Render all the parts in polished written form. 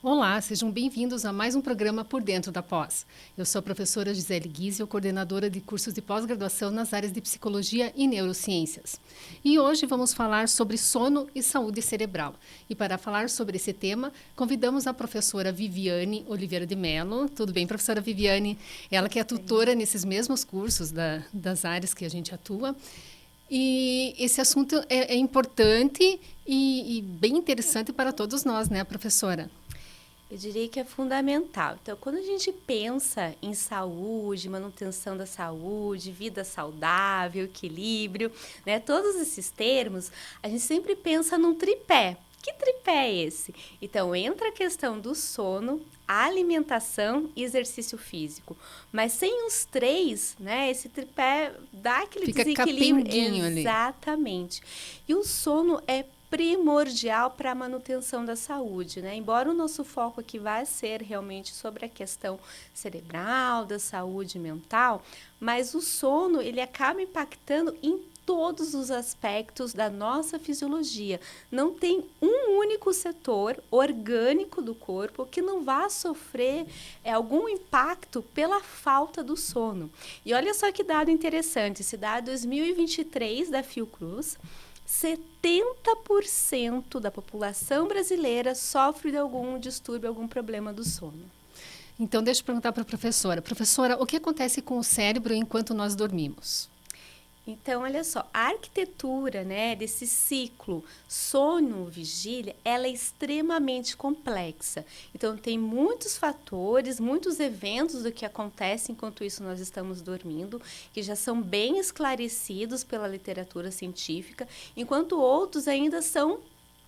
Olá, sejam bem-vindos a mais um programa Por Dentro da Pós. Eu sou a professora Gisele Guizio, coordenadora de cursos de pós-graduação nas áreas de Psicologia e Neurociências. E hoje vamos falar sobre sono e saúde cerebral. E para falar sobre esse tema, convidamos a professora Viviane Oliveira de Mello. Tudo bem, professora Viviane? Ela que é tutora nesses mesmos cursos das áreas que a gente atua. E esse assunto é importante e bem interessante para todos nós, né, professora? Eu diria que é fundamental. Então, quando a gente pensa em saúde, manutenção da saúde, vida saudável, equilíbrio, né, todos esses termos, a gente sempre pensa num tripé. Que tripé é esse? Então, entra a questão do sono, alimentação e exercício físico. Mas sem os três, né, esse tripé dá aquele Fica desequilíbrio. capenguinho ali. Exatamente. E o sono é primordial para a manutenção da saúde, né? Embora o nosso foco aqui vai ser realmente sobre a questão cerebral, da saúde mental, mas o sono, ele acaba impactando em todos os aspectos da nossa fisiologia. Não tem um único setor orgânico do corpo que não vá sofrer algum impacto pela falta do sono. E olha só que dado interessante, esse dado 2023 da Fiocruz, 70% da população brasileira sofre de algum distúrbio, algum problema do sono. Então, deixa eu perguntar para a professora. Professora, o que acontece com o cérebro enquanto nós dormimos? Então, olha só, a arquitetura, né, desse ciclo sono-vigília, ela é extremamente complexa. Então, tem muitos fatores, muitos eventos do que acontece enquanto isso nós estamos dormindo, que já são bem esclarecidos pela literatura científica, enquanto outros ainda são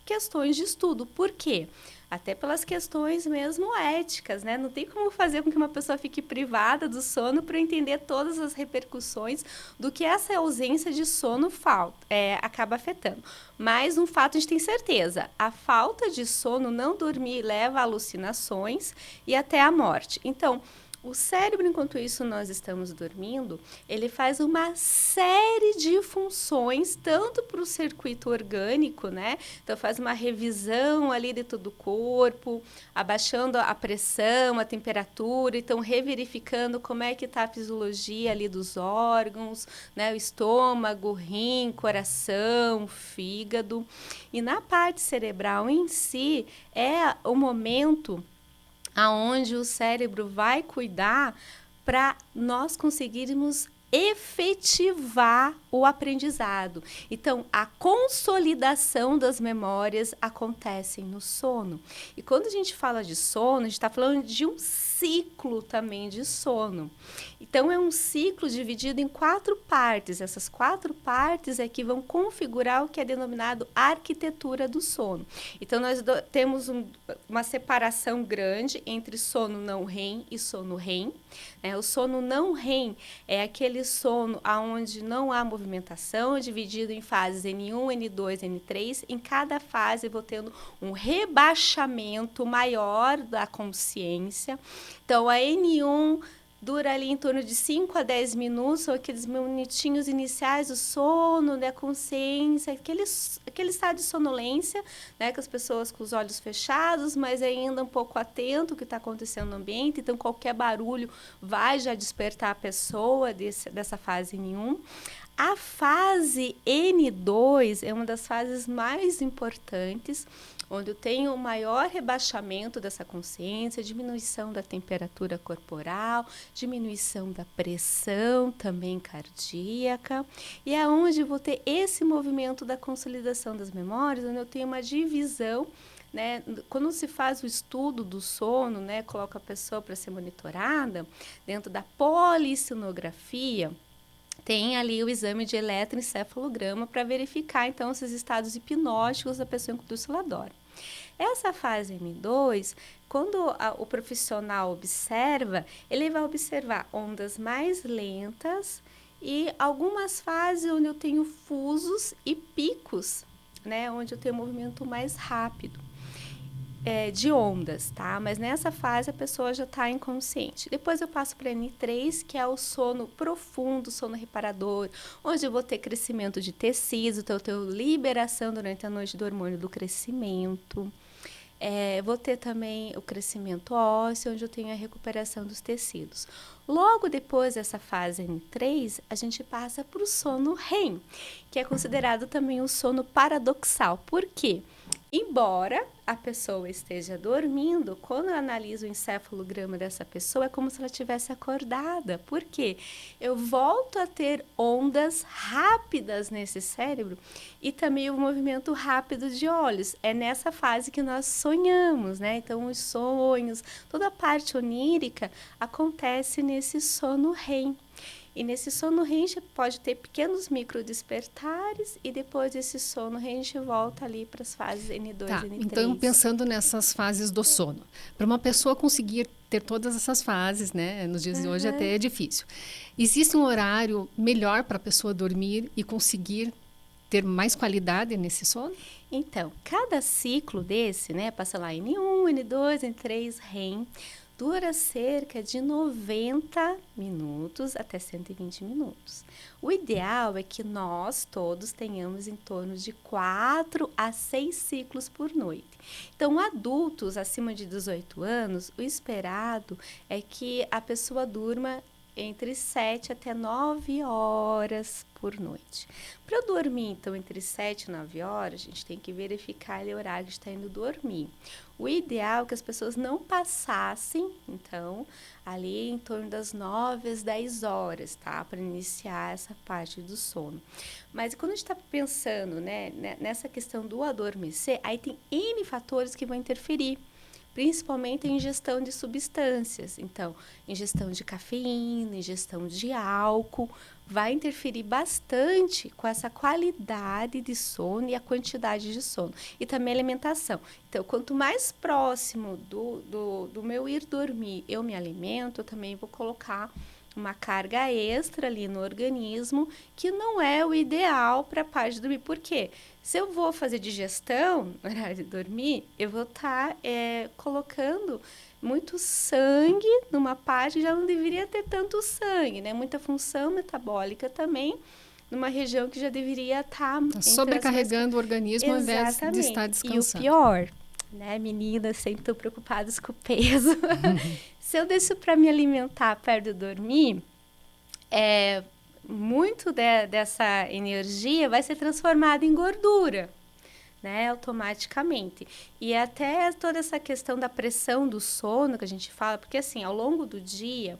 questões de estudo. Por quê? Até pelas questões mesmo éticas, né? Não tem como fazer com que uma pessoa fique privada do sono para entender todas as repercussões do que essa ausência de sono acaba afetando. Mas um fato a gente tem certeza, a falta de sono, não dormir, leva a alucinações e até a morte. Então, o cérebro, enquanto isso nós estamos dormindo, ele faz uma série de funções, tanto para o circuito orgânico, né? Então, faz uma revisão ali de todo o corpo, abaixando a pressão, a temperatura, então, reverificando como é que está a fisiologia ali dos órgãos, né? O estômago, rim, coração, fígado. E na parte cerebral em si, é o momento aonde o cérebro vai cuidar para nós conseguirmos efetivar o aprendizado. Então, a consolidação das memórias acontece no sono. E quando a gente fala de sono, a gente está falando de um ciclo também de sono. Então, é um ciclo dividido em 4 partes. Essas 4 partes é que vão configurar o que é denominado arquitetura do sono. Então, nós temos uma separação grande entre sono não REM e sono REM. O sono não REM é aquele sono onde não há movimentação, dividido em fases N1, N2, N3. Em cada fase, vou tendo um rebaixamento maior da consciência. Então, a N1 dura ali em torno de 5 a 10 minutos, são aqueles minutinhos iniciais do sono, da consciência, aquele estado de sonolência, né, com as pessoas com os olhos fechados, mas ainda um pouco atento ao que está acontecendo no ambiente, então qualquer barulho vai já despertar a pessoa dessa fase N1. A fase N2 é uma das fases mais importantes, onde eu tenho um maior rebaixamento dessa consciência, diminuição da temperatura corporal, diminuição da pressão também cardíaca, e é onde eu vou ter esse movimento da consolidação das memórias, onde eu tenho uma divisão, né? Quando se faz o estudo do sono, né, coloca a pessoa para ser monitorada, dentro da polissonografia, tem ali o exame de eletroencefalograma para verificar, então, esses estados hipnóticos da pessoa enquanto isso ela dorme. Essa fase M2, quando o profissional observa, ele vai observar ondas mais lentas e algumas fases onde eu tenho fusos e picos, né, onde eu tenho um movimento mais rápido. De ondas, tá? Mas nessa fase a pessoa já está inconsciente. Depois eu passo para N3, que é o sono profundo, sono reparador, onde eu vou ter crescimento de tecidos, então eu tenho liberação durante a noite do hormônio do crescimento. Vou ter também o crescimento ósseo, onde eu tenho a recuperação dos tecidos. Logo depois dessa fase N3, a gente passa para o sono REM, que é considerado também o sono paradoxal. Por quê? Embora a pessoa esteja dormindo, quando eu analiso o encefalograma dessa pessoa, é como se ela estivesse acordada. Por quê? Eu volto a ter ondas rápidas nesse cérebro e também o movimento rápido de olhos. É nessa fase que nós sonhamos, né? Então, os sonhos, toda a parte onírica acontece nesse sono REM. E nesse sono REM, a gente pode ter pequenos microdespertares e depois desse sono REM, a gente volta ali para as fases N2 e N3. Então, pensando nessas fases do sono, para uma pessoa conseguir ter todas essas fases, né, nos dias de hoje até é difícil. Existe um horário melhor para a pessoa dormir e conseguir ter mais qualidade nesse sono? Então, cada ciclo desse, né, passa lá N1, N2, N3, REM, dura cerca de 90 minutos até 120 minutos. O ideal é que nós todos tenhamos em torno de 4 a 6 ciclos por noite. Então, adultos acima de 18 anos, o esperado é que a pessoa durma entre 7 até 9 horas por noite. Para eu dormir, então, entre 7 e 9 horas, a gente tem que verificar o horário que está indo dormir. O ideal é que as pessoas não passassem, então, ali em torno das 9 às 10 horas, tá? Para iniciar essa parte do sono. Mas quando a gente está pensando, né, nessa questão do adormecer, aí tem N fatores que vão interferir. Principalmente a ingestão de substâncias. Então, ingestão de cafeína, ingestão de álcool, vai interferir bastante com essa qualidade de sono e a quantidade de sono. E também a alimentação. Então, quanto mais próximo do meu ir dormir eu me alimento, eu também vou colocar uma carga extra ali no organismo, que não é o ideal para a parte de dormir. Por quê? Se eu vou fazer digestão na hora de dormir, eu vou estar colocando muito sangue numa parte que já não deveria ter tanto sangue, né? Muita função metabólica também, numa região que já deveria estar... sobrecarregando o organismo ao invés de estar descansando. E o pior, né, meninas sempre estão preocupadas com o peso. Se eu deixo para me alimentar perto de dormir, muito dessa energia vai ser transformada em gordura, né, automaticamente. E até toda essa questão da pressão do sono que a gente fala, porque assim, ao longo do dia,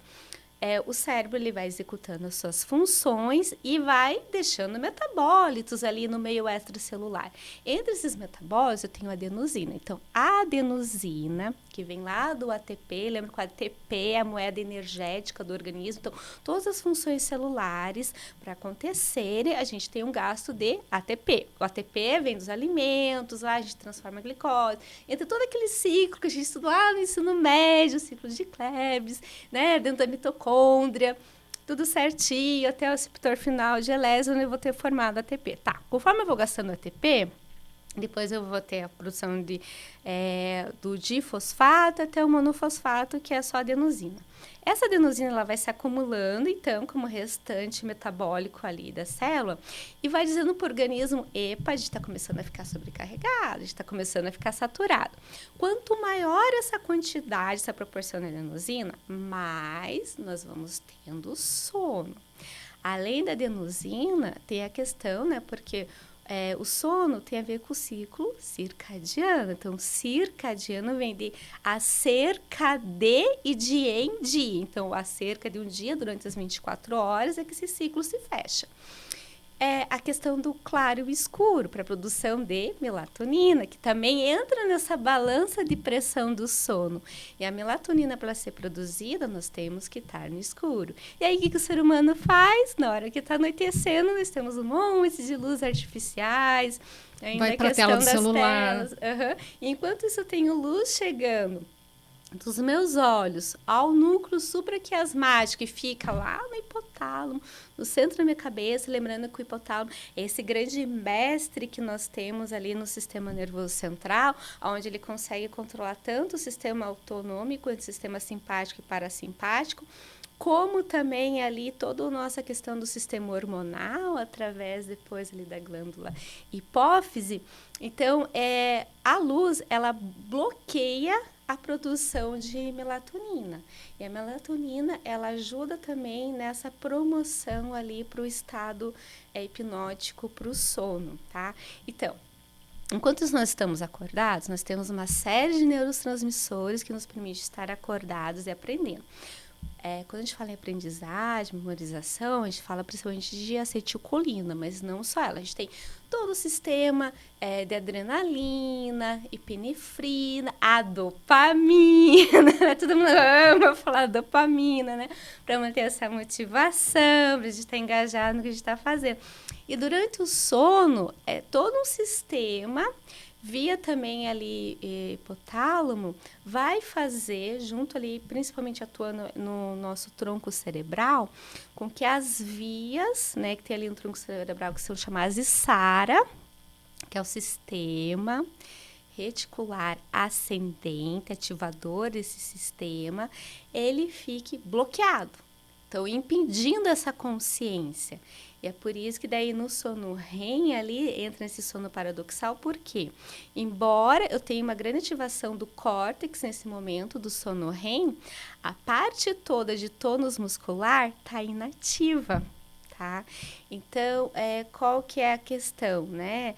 o cérebro ele vai executando as suas funções e vai deixando metabólitos ali no meio extracelular. Entre esses metabólitos, eu tenho a adenosina. Então, a adenosina, que vem lá do ATP, lembra que o ATP é a moeda energética do organismo. Então, todas as funções celulares, para acontecerem, a gente tem um gasto de ATP. O ATP vem dos alimentos, lá a gente transforma a glicose. Entra todo aquele ciclo que a gente estudou lá no ensino médio, o ciclo de Krebs, né, dentro da mitocôndria, tudo certinho, até o receptor final de Elésio, onde eu vou ter formado ATP. Tá, conforme eu vou gastando ATP, depois eu vou ter a produção do difosfato até o monofosfato, que é só a adenosina. Essa adenosina ela vai se acumulando, então, como restante metabólico ali da célula e vai dizendo para o organismo, epa, a gente está começando a ficar sobrecarregado, a gente está começando a ficar saturado. Quanto maior essa quantidade, essa proporção de adenosina, mais nós vamos tendo sono. Além da adenosina, tem a questão, né, porque... o sono tem a ver com o ciclo circadiano. Então, circadiano vem de acerca de e de em dia. Então, acerca de um dia, durante as 24 horas, é que esse ciclo se fecha. A questão do claro e o escuro, para a produção de melatonina, que também entra nessa balança de pressão do sono. E a melatonina, para ser produzida, nós temos que estar no escuro. E aí, o que o ser humano faz? Na hora que está anoitecendo, nós temos um monte de luzes artificiais. Ainda vai para a tela do celular. E enquanto isso, eu tenho luz chegando dos meus olhos ao núcleo supraquiasmático, que fica lá no hipotálamo, no centro da minha cabeça, lembrando que o hipotálamo é esse grande mestre que nós temos ali no sistema nervoso central, onde ele consegue controlar tanto o sistema autonômico, quanto o sistema simpático e parasimpático. como também ali toda a nossa questão do sistema hormonal, através depois ali da glândula hipófise. Então, a luz, ela bloqueia a produção de melatonina. E a melatonina, ela ajuda também nessa promoção ali para o estado hipnótico, para o sono, tá? Então, enquanto nós estamos acordados, nós temos uma série de neurotransmissores que nos permite estar acordados e aprendendo. Quando a gente fala em aprendizagem, memorização, a gente fala principalmente de acetilcolina, mas não só ela. A gente tem todo o sistema de adrenalina, epinefrina, a dopamina. Todo mundo ama falar dopamina, né? Para manter essa motivação, para a gente estar engajado no que a gente está fazendo. E durante o sono, todo um sistema via também ali hipotálamo, vai fazer, junto ali, principalmente atuando no nosso tronco cerebral, com que as vias, né, que tem ali no tronco cerebral, que são chamadas de SARA, que é o sistema reticular ascendente, ativador desse sistema, ele fique bloqueado. Então, impedindo essa consciência. E é por isso que daí no sono REM ali entra nesse sono paradoxal, porque embora eu tenha uma grande ativação do córtex nesse momento do sono REM, a parte toda de tônus muscular está inativa, tá? Então, qual que é a questão, né?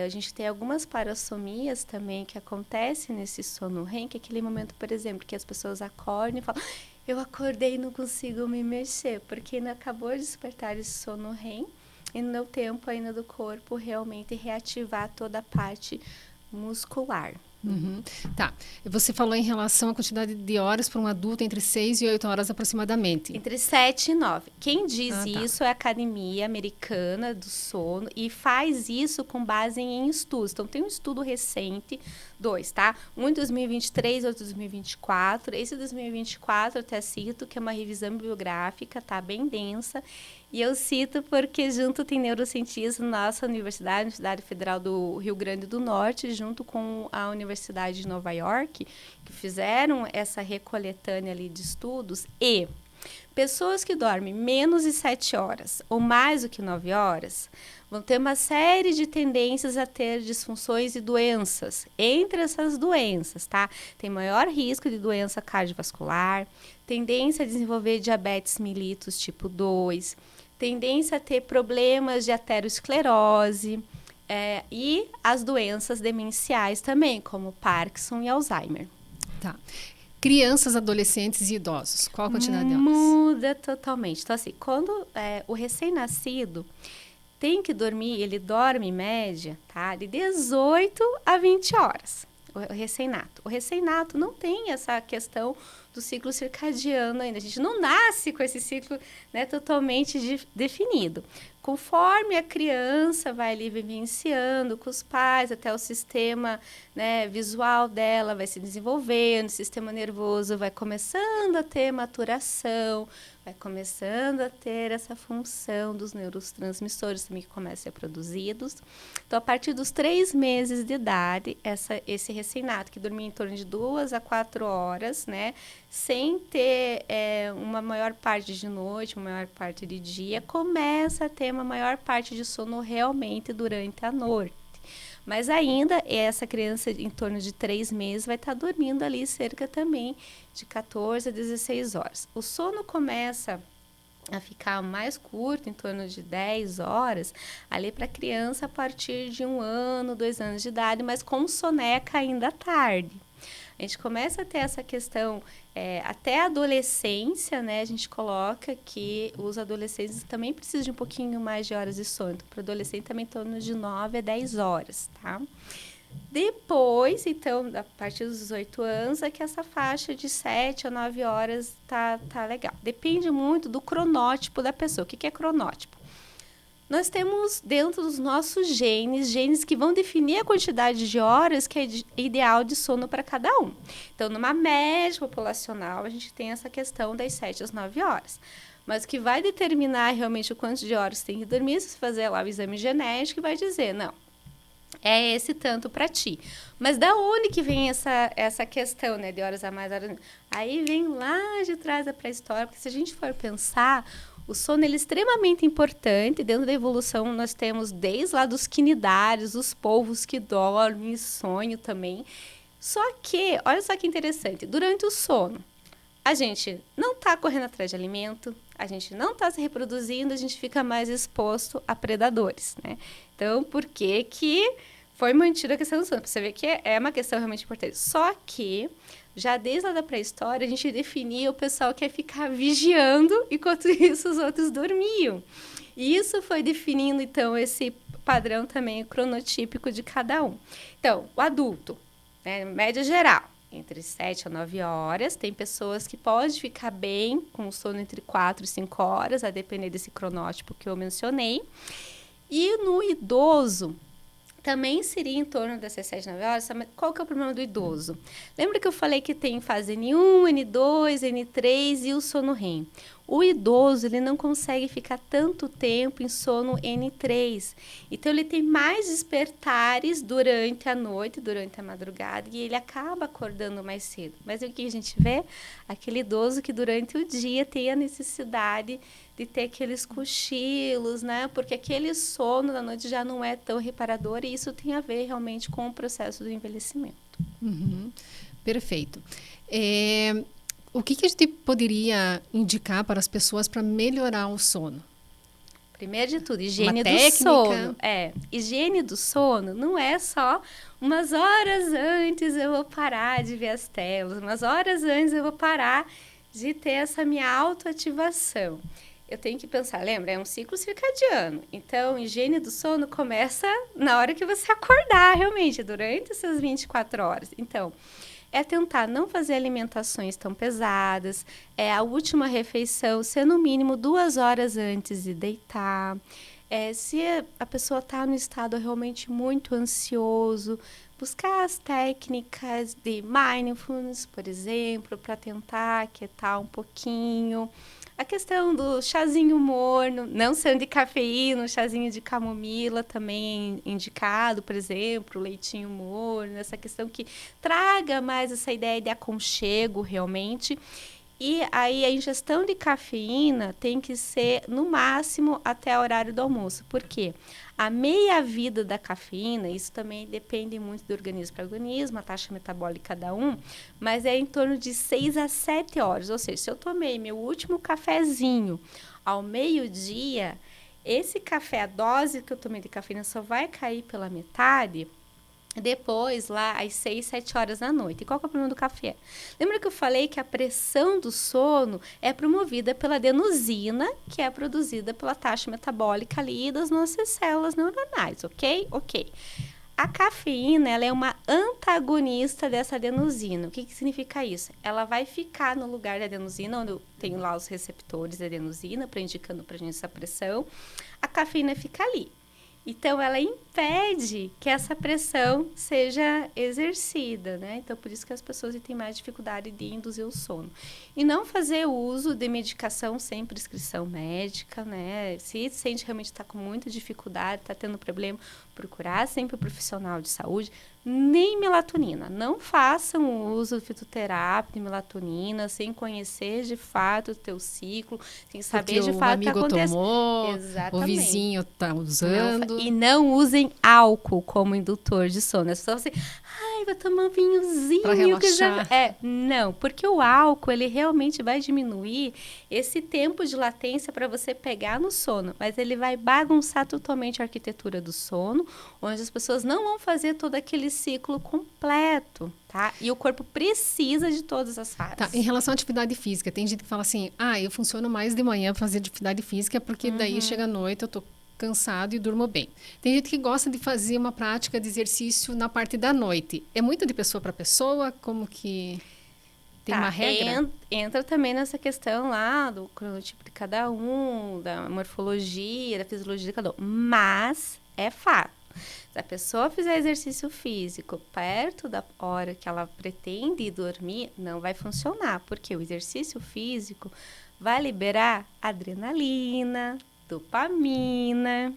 A gente tem algumas parassomias também que acontecem nesse sono REM, que é aquele momento, por exemplo, que as pessoas acordam e falam: eu acordei e não consigo me mexer, porque ainda acabou de despertar esse sono REM e não deu tempo ainda do corpo realmente reativar toda a parte muscular. Uhum. Tá. Você falou em relação à quantidade de horas para um adulto entre 6 e 8 horas aproximadamente. Entre 7 e 9. Quem diz tá. isso é a Academia Americana do Sono e faz isso com base em estudos. Então, tem um estudo recente, 2, tá? Um em 2023, outro em 2024. Esse 2024 eu até cito, que é uma revisão bibliográfica, tá? Bem densa. E eu cito porque junto tem neurocientistas na nossa universidade, Universidade Federal do Rio Grande do Norte, junto com a Universidade de Nova York, que fizeram essa recoletânea ali de estudos. E pessoas que dormem menos de 7 horas ou mais do que 9 horas vão ter uma série de tendências a ter disfunções e doenças. Entre essas doenças, tá? Tem maior risco de doença cardiovascular, tendência a desenvolver diabetes mellitus tipo 2, tendência a ter problemas de aterosclerose e as doenças demenciais também, como Parkinson e Alzheimer. Tá. Crianças, adolescentes e idosos, qual a quantidade delas? Muda totalmente. Então, assim, quando o recém-nascido tem que dormir, ele dorme em média, tá? De 18 a 20 horas, o recém-nato. O recém-nato não tem essa questão do ciclo circadiano ainda. A gente não nasce com esse ciclo, né, totalmente definido. Conforme a criança vai ali vivenciando com os pais, até o sistema, né, visual dela vai se desenvolvendo, o sistema nervoso vai começando a ter maturação, vai começando a ter essa função dos neurotransmissores também que começam a ser produzidos. Então, a partir dos 3 meses de idade, esse recém-nato que dormia em torno de 2 a 4 horas, né, sem ter uma maior parte de noite, uma maior parte de dia, começa a ter uma maior parte de sono realmente durante a noite. Mas ainda essa criança em torno de 3 meses vai estar dormindo ali cerca também de 14 a 16 horas. O sono começa a ficar mais curto, em torno de 10 horas, ali para a criança a partir de 1 ano, 2 anos de idade, mas com soneca ainda tarde. A gente começa a ter essa questão, até a adolescência, né? A gente coloca que os adolescentes também precisam de um pouquinho mais de horas de sono. Então, para o adolescente também em torno de 9 a 10 horas, tá? Depois, então, a partir dos 18 anos, é que essa faixa de 7 a 9 horas tá legal. Depende muito do cronótipo da pessoa. O que é cronótipo? Nós temos dentro dos nossos genes que vão definir a quantidade de horas que é ideal de sono para cada um. Então, numa média populacional, a gente tem essa questão das 7 às 9 horas. Mas o que vai determinar realmente o quanto de horas tem que dormir, se fazer lá o exame genético, vai dizer, não, é esse tanto para ti. Mas da onde que vem essa questão, né, de horas a mais, horas a menos? Aí vem lá de trás da pré-história, porque se a gente for pensar, o sono ele é extremamente importante. Dentro da evolução, nós temos desde lá dos quinidários, os polvos que dormem, sonho também. Só que, olha só que interessante, durante o sono, a gente não está correndo atrás de alimento, a gente não está se reproduzindo, a gente fica mais exposto a predadores, né? Então, por que que foi mantida a questão do sono? Para você ver que é uma questão realmente importante. Só que, já desde lá da pré-história, a gente definia o pessoal que ia ficar vigiando, enquanto isso os outros dormiam. E isso foi definindo, então, esse padrão também cronotípico de cada um. Então, o adulto, né, média geral, entre 7 a 9 horas. Tem pessoas que podem ficar bem com sono entre 4 e 5 horas, a depender desse cronótipo que eu mencionei. E no idoso, também seria em torno dessas 7 a 9 horas. Qual que é o problema do idoso? Lembra que eu falei que tem fase N1, N2, N3 e o sono REM? O idoso, ele não consegue ficar tanto tempo em sono N3. Então, ele tem mais despertares durante a noite, durante a madrugada, e ele acaba acordando mais cedo. Mas o que a gente vê? Aquele idoso que durante o dia tem a necessidade de ter aqueles cochilos, né? Porque aquele sono da noite já não é tão reparador, e isso tem a ver realmente com o processo do envelhecimento. Uhum. Perfeito. O que a gente poderia indicar para as pessoas para melhorar o sono? Primeiro de tudo, higiene do sono. Higiene do sono não é só umas horas antes eu vou parar de ver as telas, umas horas antes eu vou parar de ter essa minha autoativação. Eu tenho que pensar, lembra? É um ciclo circadiano. Então, higiene do sono começa na hora que você acordar, realmente, durante essas 24 horas. Então, é tentar não fazer alimentações tão pesadas, a última refeição ser no mínimo 2 horas antes de deitar. Se a pessoa está no estado realmente muito ansioso, buscar as técnicas de mindfulness, por exemplo, para tentar aquietar um pouquinho. A questão do chazinho morno, não sendo de cafeína, o chazinho de camomila também indicado, por exemplo, leitinho morno, essa questão que traga mais essa ideia de aconchego realmente. E aí a ingestão de cafeína tem que ser no máximo até o horário do almoço. Por quê? A meia-vida da cafeína, isso também depende muito do organismo para organismo, a taxa metabólica de cada um, mas é em torno de 6 a 7 horas. Ou seja, se eu tomei meu último cafezinho ao meio-dia, esse café, a dose que eu tomei de cafeína só vai cair pela metade depois, lá às 6, 7 horas da noite. E qual que é o problema do café? Lembra que eu falei que a pressão do sono é promovida pela adenosina, que é produzida pela taxa metabólica ali das nossas células neuronais, ok? Ok. A cafeína, ela é uma antagonista dessa adenosina. O que significa isso? Ela vai ficar no lugar da adenosina, onde eu tenho lá os receptores da adenosina, indicando para a gente essa pressão. A cafeína fica ali. Então, ela impede que essa pressão seja exercida, né? Então, por isso que as pessoas têm mais dificuldade de induzir o sono. E não fazer uso de medicação sem prescrição médica, né? Se sente realmente está com muita dificuldade, está tendo problema, procurar sempre um profissional de saúde. Nem melatonina. Não façam o uso de fitoterápico de melatonina sem conhecer de fato o teu ciclo, sem saber de fato o que está acontecendo. Tomou, o vizinho está usando. E não usem álcool como indutor de sono. É só assim, vou tomar um vinhozinho. Para relaxar. Não, porque o álcool, ele realmente vai diminuir esse tempo de latência para você pegar no sono, mas ele vai bagunçar totalmente a arquitetura do sono, onde as pessoas não vão fazer todo aquele ciclo completo, tá? E o corpo precisa de todas as fases. Tá, em relação à atividade física, tem gente que fala assim, eu funciono mais de manhã para fazer atividade física, porque daí chega a noite, eu tô cansado e durmo bem. Tem gente que gosta de fazer uma prática de exercício na parte da noite. É muito de pessoa para pessoa? Como que tem uma regra? Entra também nessa questão lá do cronotipo de cada um, da morfologia, da fisiologia de cada um. Mas é fato. Se a pessoa fizer exercício físico perto da hora que ela pretende dormir, não vai funcionar. Porque o exercício físico vai liberar adrenalina, dopamina.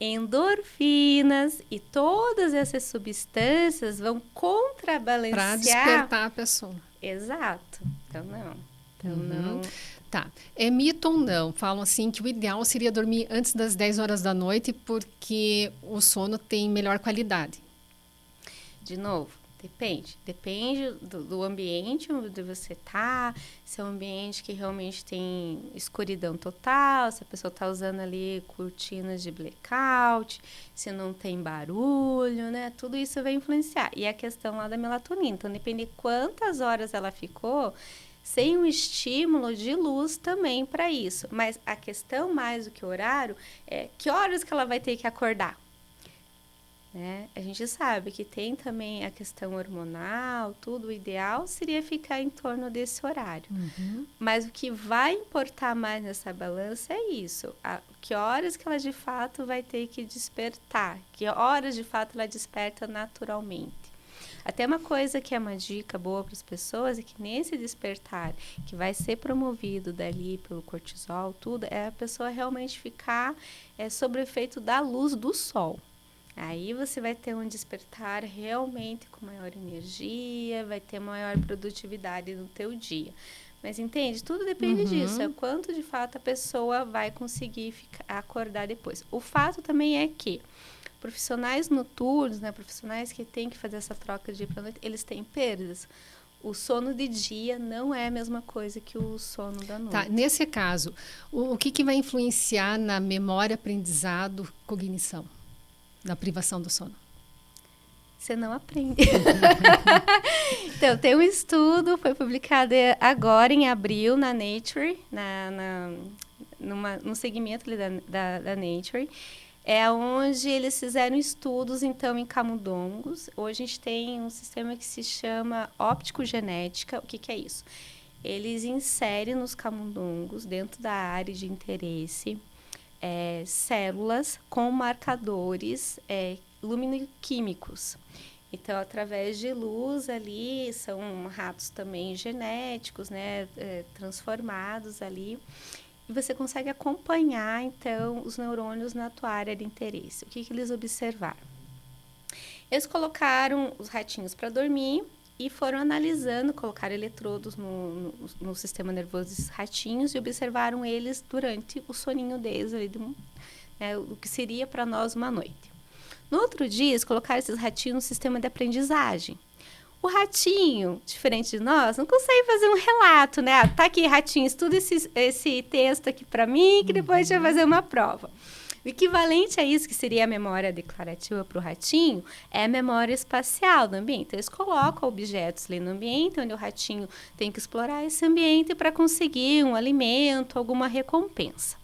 endorfinas e todas essas substâncias vão contrabalancear. Para despertar a pessoa. Exato. Então, não. Tá. É mito ou não? Falam assim que o ideal seria dormir antes das 10 horas da noite porque o sono tem melhor qualidade. De novo, depende. Depende do ambiente onde você está, se é um ambiente que realmente tem escuridão total, se a pessoa está usando ali cortinas de blackout, se não tem barulho, né? Tudo isso vai influenciar. E a questão lá da melatonina. Então, depende de quantas horas ela ficou sem um estímulo de luz também para isso. Mas a questão mais do que o horário é que horas que ela vai ter que acordar. Né? A gente sabe que tem também a questão hormonal, tudo. O ideal seria ficar em torno desse horário. Mas o que vai importar mais nessa balança é isso. Que horas que ela de fato vai ter que despertar. Que horas de fato ela desperta naturalmente. Até uma coisa que é uma dica boa para as pessoas é que nesse despertar, que vai ser promovido dali pelo cortisol, tudo, é a pessoa realmente ficar sob o efeito da luz do sol. Aí você vai ter um despertar realmente com maior energia, vai ter maior produtividade no teu dia. Mas entende? Tudo depende disso, é quanto de fato a pessoa vai conseguir acordar depois. O fato também é que profissionais noturnos, né, profissionais que têm que fazer essa troca de dia para noite, eles têm perdas. O sono de dia não é a mesma coisa que o sono da noite. Tá, nesse caso, o que vai influenciar na memória, aprendizado, cognição, na privação do sono? Você não aprende. Então, tem um estudo, foi publicado agora em abril na Nature, no segmento ali da Nature, onde eles fizeram estudos, então, em camundongos. Hoje a gente tem um sistema que se chama opticogenética. O que é isso? Eles inserem nos camundongos, dentro da área de interesse, células com marcadores luminoquímicos. Então, através de luz ali, são ratos também genéticos, né, transformados ali. E você consegue acompanhar, então, os neurônios na tua área de interesse. O que eles observaram? Eles colocaram os ratinhos para dormir e foram analisando, colocaram eletrodos no sistema nervoso desses ratinhos e observaram eles durante o soninho deles, ali, o que seria para nós uma noite. No outro dia, eles colocaram esses ratinhos no sistema de aprendizagem. O ratinho, diferente de nós, não consegue fazer um relato, né? Tá aqui, ratinho, estuda esse texto aqui para mim, que depois a gente vai fazer uma prova. O equivalente a isso, que seria a memória declarativa para o ratinho, é a memória espacial do ambiente. Então, eles colocam objetos ali no ambiente, onde o ratinho tem que explorar esse ambiente para conseguir um alimento, alguma recompensa.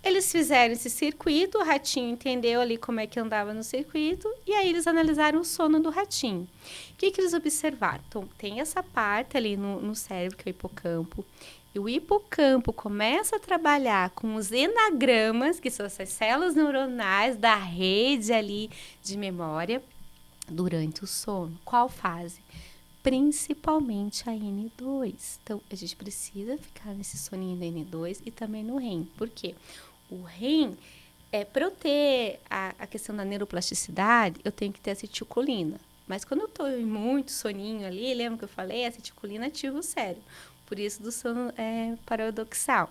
Eles fizeram esse circuito, o ratinho entendeu ali como é que andava no circuito, e aí eles analisaram o sono do ratinho. O que eles observaram? Então, tem essa parte ali no cérebro, que é o hipocampo, e o hipocampo começa a trabalhar com os enagramas, que são essas células neuronais da rede ali de memória, durante o sono. Qual fase? Principalmente a N2. Então, a gente precisa ficar nesse soninho da N2 e também no REM. Por quê? O REM, para eu ter a questão da neuroplasticidade, eu tenho que ter acetilcolina. Mas quando eu estou em muito soninho ali, lembra que eu falei? A acetilcolina ativa o cérebro. Por isso do sono paradoxal.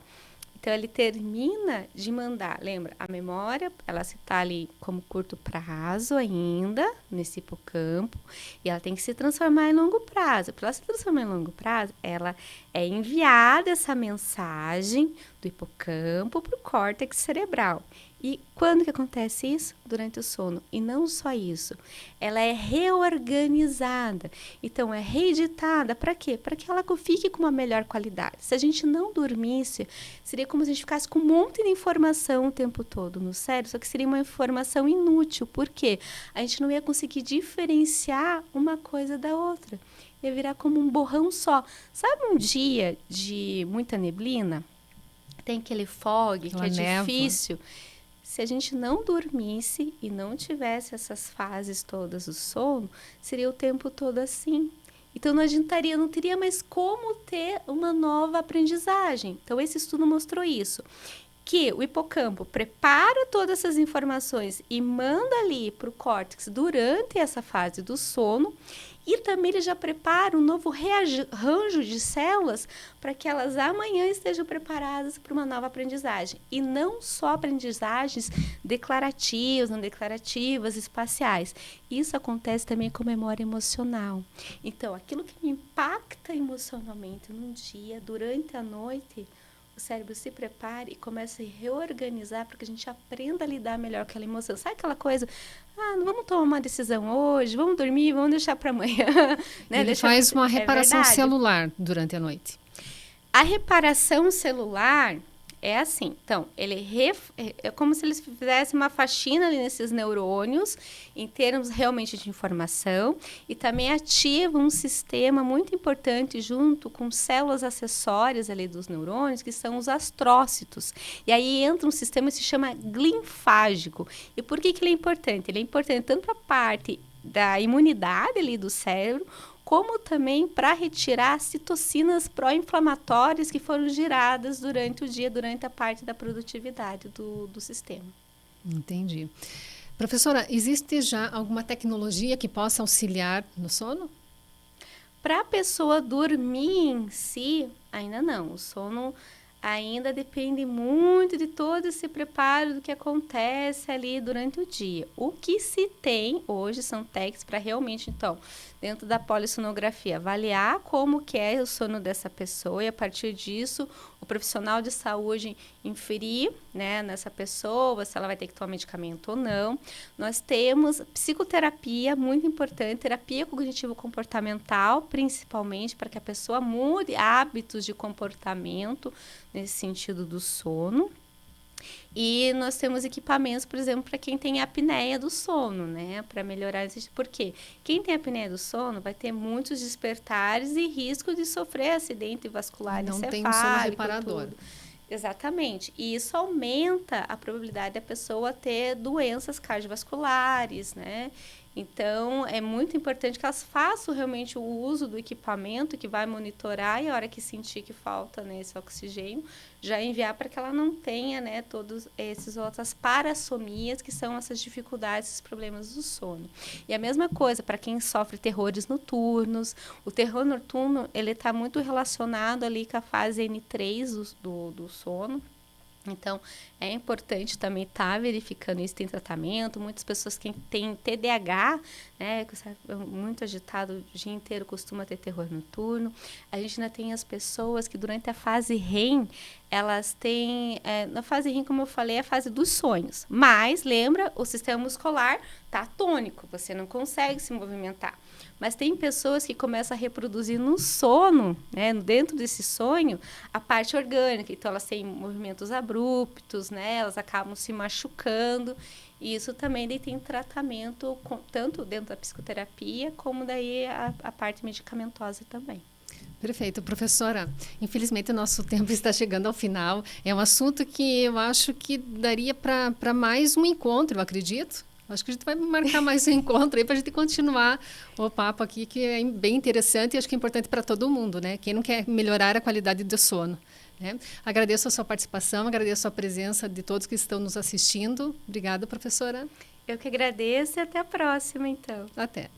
Então, ele termina de mandar, lembra, a memória, ela se está ali como curto prazo ainda, nesse hipocampo, e ela tem que se transformar em longo prazo. Para ela se transformar em longo prazo, ela é enviada essa mensagem do hipocampo para o córtex cerebral. E quando que acontece isso? Durante o sono. E não só isso, ela é reorganizada. Então, é reeditada. Para quê? Para que ela fique com uma melhor qualidade. Se a gente não dormisse, seria como se a gente ficasse com um monte de informação o tempo todo no cérebro, só que seria uma informação inútil. Por quê? A gente não ia conseguir diferenciar uma coisa da outra. Ia virar como um borrão só. Sabe um dia de muita neblina? Tem aquele fog que é difícil. Se a gente não dormisse e não tivesse essas fases todas do sono, seria o tempo todo assim. Então, não adiantaria, não teria mais como ter uma nova aprendizagem. Então, esse estudo mostrou isso. que o hipocampo prepara todas essas informações e manda ali para o córtex durante essa fase do sono, e também ele já prepara um novo rearranjo de células para que elas amanhã estejam preparadas para uma nova aprendizagem. E não só aprendizagens declarativas, não declarativas, espaciais. Isso acontece também com memória emocional. Então, aquilo que me impacta emocionalmente num dia, durante a noite, o cérebro se prepara e começa a reorganizar para que a gente aprenda a lidar melhor com aquela emoção. Sabe aquela coisa, não vamos tomar uma decisão hoje, vamos dormir, vamos deixar para amanhã. Né? Ele faz uma reparação celular durante a noite. A reparação celular é assim, então, é como se eles fizessem uma faxina ali nesses neurônios, em termos realmente de informação, e também ativa um sistema muito importante junto com células acessórias ali dos neurônios, que são os astrócitos. E aí entra um sistema que se chama linfágico. E por que ele é importante? Ele é importante tanto para a parte da imunidade ali do cérebro, como também para retirar citocinas pró-inflamatórias que foram geradas durante o dia, durante a parte da produtividade do sistema. Entendi. Professora, existe já alguma tecnologia que possa auxiliar no sono? Para a pessoa dormir em si, ainda não. O sono ainda depende muito de todo esse preparo do que acontece ali durante o dia. O que se tem hoje são técnicas para realmente, então, dentro da polissonografia, avaliar como que é o sono dessa pessoa, e a partir disso, o profissional de saúde inferir, né, nessa pessoa, se ela vai ter que tomar medicamento ou não. Nós temos psicoterapia, muito importante, terapia cognitivo-comportamental, principalmente para que a pessoa mude hábitos de comportamento nesse sentido do sono. E nós temos equipamentos, por exemplo, para quem tem apneia do sono, né? Para melhorar isso. Por quê? Quem tem apneia do sono vai ter muitos despertares e risco de sofrer acidente vascular encefálico. Não tem um sono reparador. Exatamente. E isso aumenta a probabilidade da pessoa ter doenças cardiovasculares, né? Então, é muito importante que elas façam realmente o uso do equipamento que vai monitorar, e a hora que sentir que falta, né, esse oxigênio, já enviar para que ela não tenha, né, todas essas outras parassomias, que são essas dificuldades, esses problemas do sono. E a mesma coisa para quem sofre terrores noturnos. O terror noturno, ele está muito relacionado ali com a fase N3 do sono. Então, é importante também estar verificando isso, tem tratamento. Muitas pessoas que têm TDAH, né, muito agitado o dia inteiro, costuma ter terror noturno. A gente ainda tem as pessoas que durante a fase REM, elas têm, na fase REM, como eu falei, é a fase dos sonhos. Mas, lembra, o sistema muscular está atônico, você não consegue se movimentar. Mas tem pessoas que começam a reproduzir no sono, né, dentro desse sonho, a parte orgânica. Então, elas têm movimentos abruptos, né, elas acabam se machucando. E isso também daí tem tratamento, tanto dentro da psicoterapia, como daí a parte medicamentosa também. Perfeito, professora. Infelizmente, o nosso tempo está chegando ao final. É um assunto que eu acho que daria para mais um encontro, eu acredito. Acho que a gente vai marcar mais um encontro aí para a gente continuar o papo aqui, que é bem interessante e acho que é importante para todo mundo, né? Quem não quer melhorar a qualidade do sono, né? Agradeço a sua participação, agradeço a presença de todos que estão nos assistindo. Obrigada, professora. Eu que agradeço e até a próxima, então. Até.